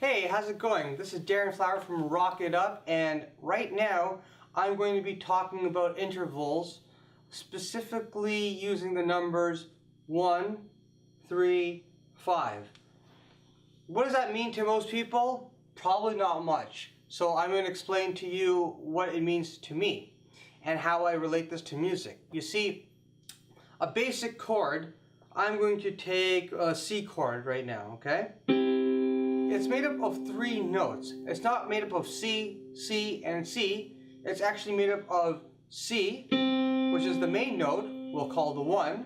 Hey, how's it going? This is Darren Flower from Rock It Up, and right now I'm going to be talking about intervals, specifically using the numbers 1, 3, 5. What does that mean to most people? Probably not much. So I'm going to explain to you what it means to me and how I relate this to music. You see, a basic chord, I'm going to take a C chord right now, okay? It's made up of 3 notes. It's not made up of C, C, and C. It's actually made up of C, which is the main note, we'll call the 1,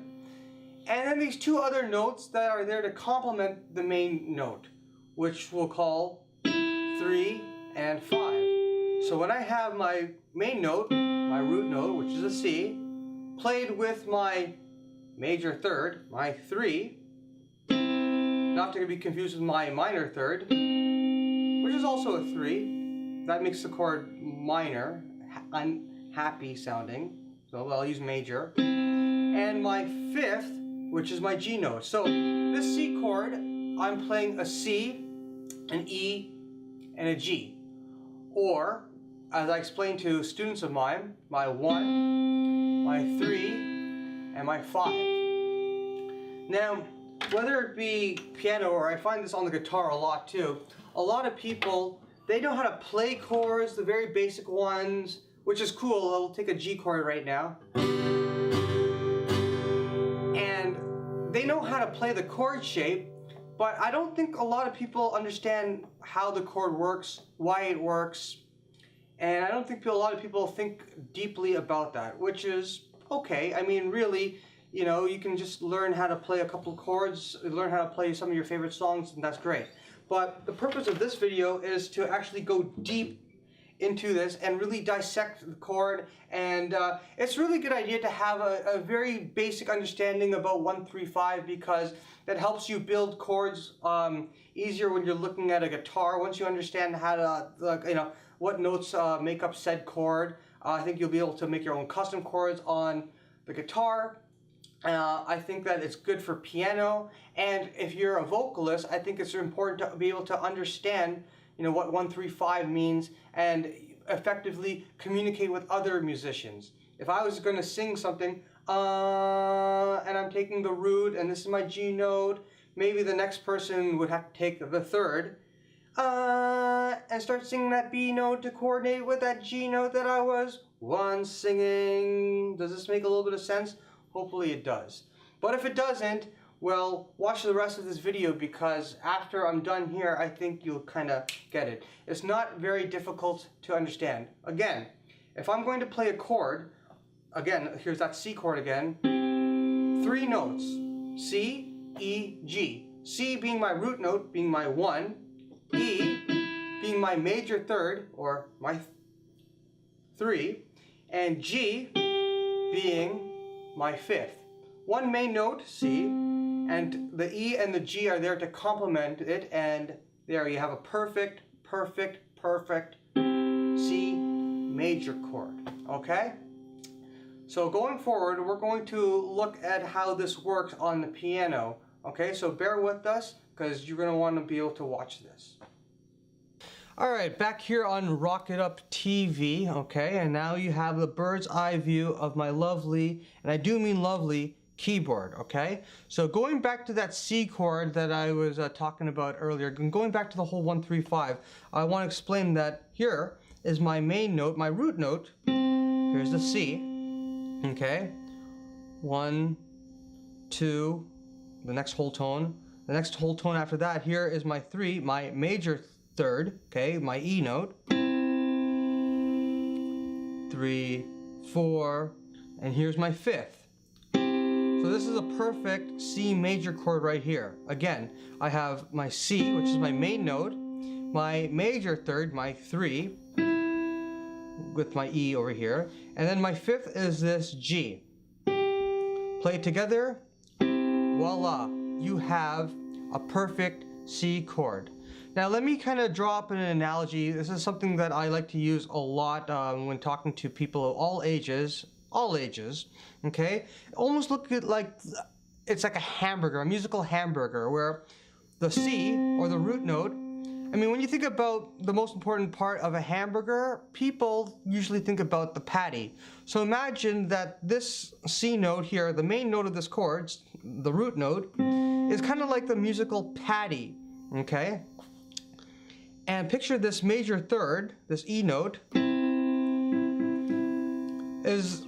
and then these 2 other notes that are there to complement the main note, which we'll call 3 and 5. So when I have my main note, my root note, which is a C, played with my major third, my 3, not to be confused with my minor third, which is also a 3. That makes the chord minor, unhappy sounding, so I'll use major. And my 5th, which is my G note. So this C chord, I'm playing a C, an E, and a G. Or, as I explained to students of mine, my 1, my 3, and my 5. Now, whether it be piano, or I find this on the guitar a lot too, a lot of people, they know how to play chords, the very basic ones, which is cool. I'll take a G chord right now. And they know how to play the chord shape, but I don't think a lot of people understand how the chord works, why it works, and I don't think a lot of people think deeply about that, which is okay. I mean, really, you know, you can just learn how to play a couple of chords, learn how to play some of your favorite songs, and that's great. But the purpose of this video is to actually go deep into this and really dissect the chord, and it's a really good idea to have a very basic understanding about 1, 3, 5, because that helps you build chords easier when you're looking at a guitar. Once you understand how to, you know, what notes make up said chord, I think you'll be able to make your own custom chords on the guitar. I think that it's good for piano, and if you're a vocalist, I think it's important to be able to understand, you know, what 1, 3, 5 means and effectively communicate with other musicians. If I was going to sing something, and I'm taking the root, and this is my G note, maybe the next person would have to take the third, and start singing that B note to coordinate with that G note that I was once singing. Does this make a little bit of sense? Hopefully it does. But if it doesn't, well, watch the rest of this video, because after I'm done here, I think you'll kind of get it. It's not very difficult to understand. Again, if I'm going to play a chord, again, here's that C chord again, 3 notes, C, E, G. C being my root note, being my 1, E being my major third, or my 3, and G being my 5th. One main note, C, and the E and the G are there to complement it, and there you have a perfect C major chord, okay? So going forward, we're going to look at how this works on the piano, okay? So bear with us, because you're going to want to be able to watch this. Alright, back here on Rock It Up TV, okay, and now you have the bird's eye view of my lovely, and I do mean lovely, keyboard, okay? So going back to that C chord that I was talking about earlier, and going back to the whole 1, 3, 5, I want to explain that here is my main note, my root note. Here's the C, okay? 1, 2, the next whole tone. The next whole tone after that, here is my 3, my major third, okay, my E note, 3, 4, and here's my 5th. So this is a perfect C major chord right here. Again, I have my C, which is my main note, my major third, my 3, with my E over here, and then my 5th is this G. Play it together, voila, you have a perfect C chord. Now let me kind of draw up an analogy. This is something that I like to use a lot when talking to people of all ages, okay? Almost look at like, it's like a hamburger, a musical hamburger, where the C, or the root note, I mean, when you think about the most important part of a hamburger, people usually think about the patty. So imagine that this C note here, the main note of this chord, the root note, is kind of like the musical patty, okay? And picture this major third, this E note, is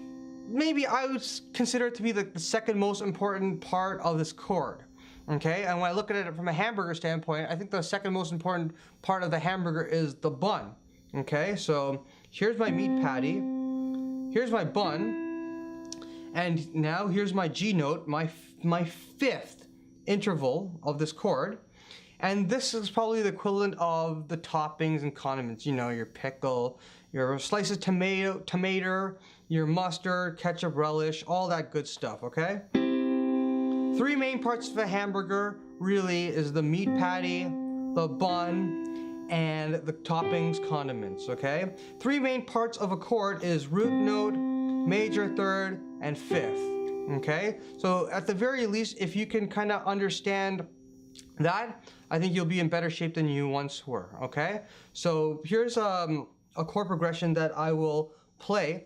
maybe I would consider it to be the second most important part of this chord. Okay, and when I look at it from a hamburger standpoint, I think the second most important part of the hamburger is the bun. Okay, so here's my meat patty, here's my bun, and now here's my G note, my fifth interval of this chord. And this is probably the equivalent of the toppings and condiments, you know, your pickle, your slices of tomato, your mustard, ketchup, relish, all that good stuff, okay? Three main parts of a hamburger really is the meat patty, the bun, and the toppings, condiments, okay? Three main parts of a chord is root note, major third, and fifth, okay? So at the very least, if you can kind of understand that, I think you'll be in better shape than you once were, okay? So here's a chord progression that I will play.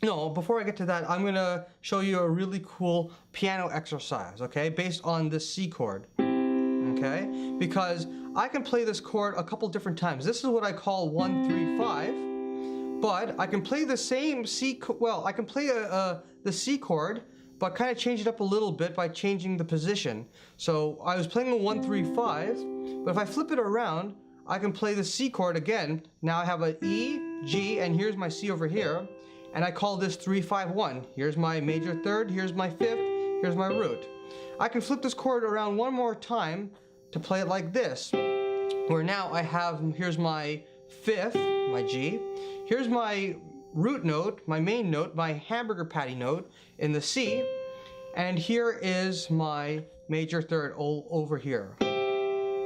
No, before I get to that, I'm gonna show you a really cool piano exercise, okay? Based on this C chord, okay? Because I can play this chord a couple different times. This is what I call 1, 3, 5, but I can play the same I can play the C chord, but kind of change it up a little bit by changing the position. So I was playing a 1, 3, 5, but if I flip it around, I can play the C chord again. Now I have an E, G, and here's my C over here, and I call this 3, 5, 1. Here's my major third, here's my fifth, here's my root. I can flip this chord around one more time to play it like this, where now I have, here's my fifth, my G, here's my root note, my main note, my hamburger patty note in the C, and here is my major third over here.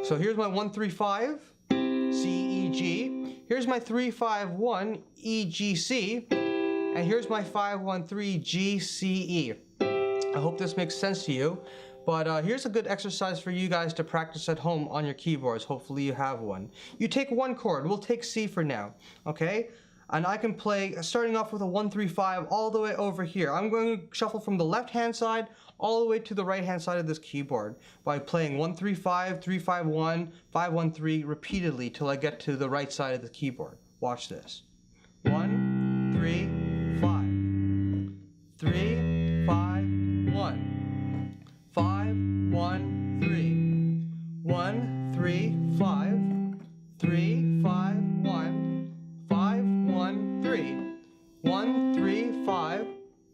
So here's my 1, 3, 5, C, E, G. Here's my 3, 5, 1, E, G, C. And here's my 5, 1, 3, G, C, E. I hope this makes sense to you. But here's a good exercise for you guys to practice at home on your keyboards. Hopefully you have one. You take one chord. We'll take C for now, okay? And I can play, starting off with a 1, 3, 5, all the way over here. I'm going to shuffle from the left-hand side all the way to the right-hand side of this keyboard by playing 1, 3, 5, 3, 5, 1, 5, 1, 3 repeatedly till I get to the right side of the keyboard. Watch this. 1, 3, 5. 3, 5, 1. 5, 1, 3. 1, 3, 5. 3, 5, 1. 5, 1, 3. 1, 3, 5.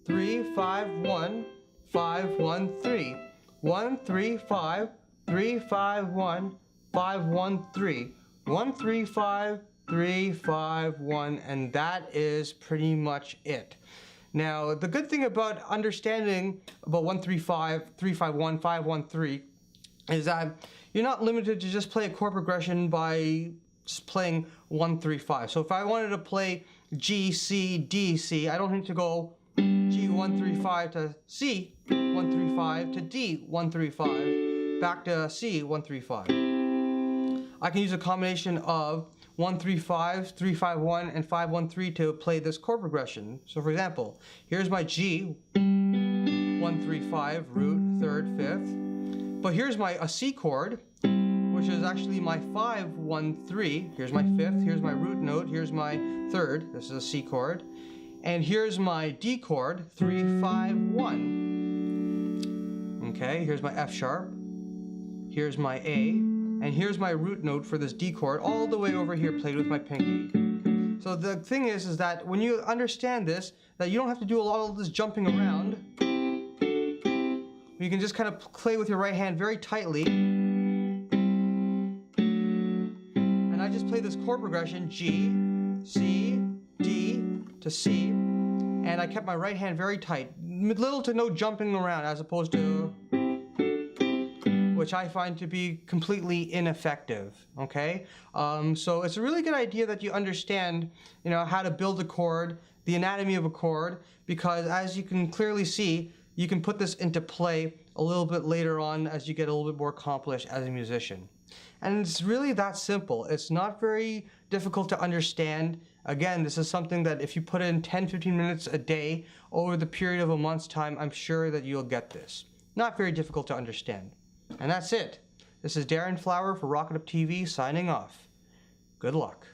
3, 5, 1. 5, 1, 3. 1, 3, 5. 3, 5, 1. 5, 1, 3. 1, 3, 5. 3, 5, 1, and that is pretty much it. Now, the good thing about understanding about 1, 3, 5, 3, 5, 1, 5, 1, 3 is that you're not limited to just play a chord progression by just playing 1, 3, 5. So if I wanted to play G, C, D, C, I don't need to go G, 1, 3, 5 to C, 1, 3, 5 to D, 1, 3, 5, back to C, 1, 3, 5. I can use a combination of 1, 3, 5, 3, 5, 1, and 5, 1, 3 to play this chord progression. So for example, here's my G, 1, 3, 5, root, third, fifth. But here's a C chord, which is actually my 5, 1, 3. Here's my fifth, here's my root note, here's my third, this is a C chord. And here's my D chord, 3, 5, 1. Okay, here's my F sharp, here's my A, and here's my root note for this D chord all the way over here played with my pinky. So the thing is that when you understand this, that you don't have to do a lot of this jumping around. You can just kind of play with your right hand very tightly. And I just play this chord progression, G, C, D to C, and I kept my right hand very tight. Little to no jumping around as opposed to, which I find to be completely ineffective, okay? So it's a really good idea that you understand, how to build a chord, the anatomy of a chord, because as you can clearly see, you can put this into play a little bit later on as you get a little bit more accomplished as a musician. And it's really that simple. It's not very difficult to understand. Again, this is something that if you put in 10-15 minutes a day over the period of a month's time, I'm sure that you'll get this. Not very difficult to understand. And that's it. This is Darren Flower for Rocket Up TV signing off. Good luck.